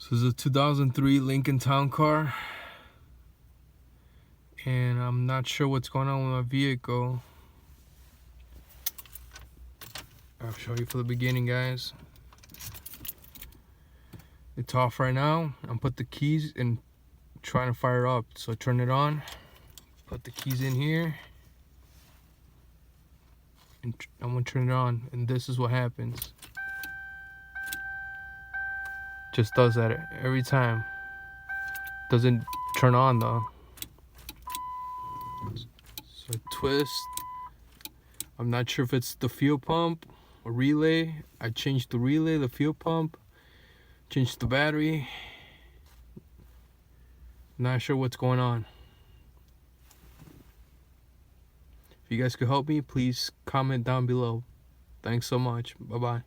So this is a 2003 Lincoln Town Car, and I'm not sure what's going on with my vehicle. I'll show you from the beginning, guys. It's off right now. I'm put the keys and trying to fire up. So turn it on, put the keys in here, and I'm gonna turn it on, and this is what happens. Just does that every time. Doesn't turn on though. So I twist. I'm not sure if it's the fuel pump or relay. I changed the relay, the fuel pump, changed the battery. Not sure what's going on. If you guys could help me, please comment down below. Thanks so much. Bye-bye.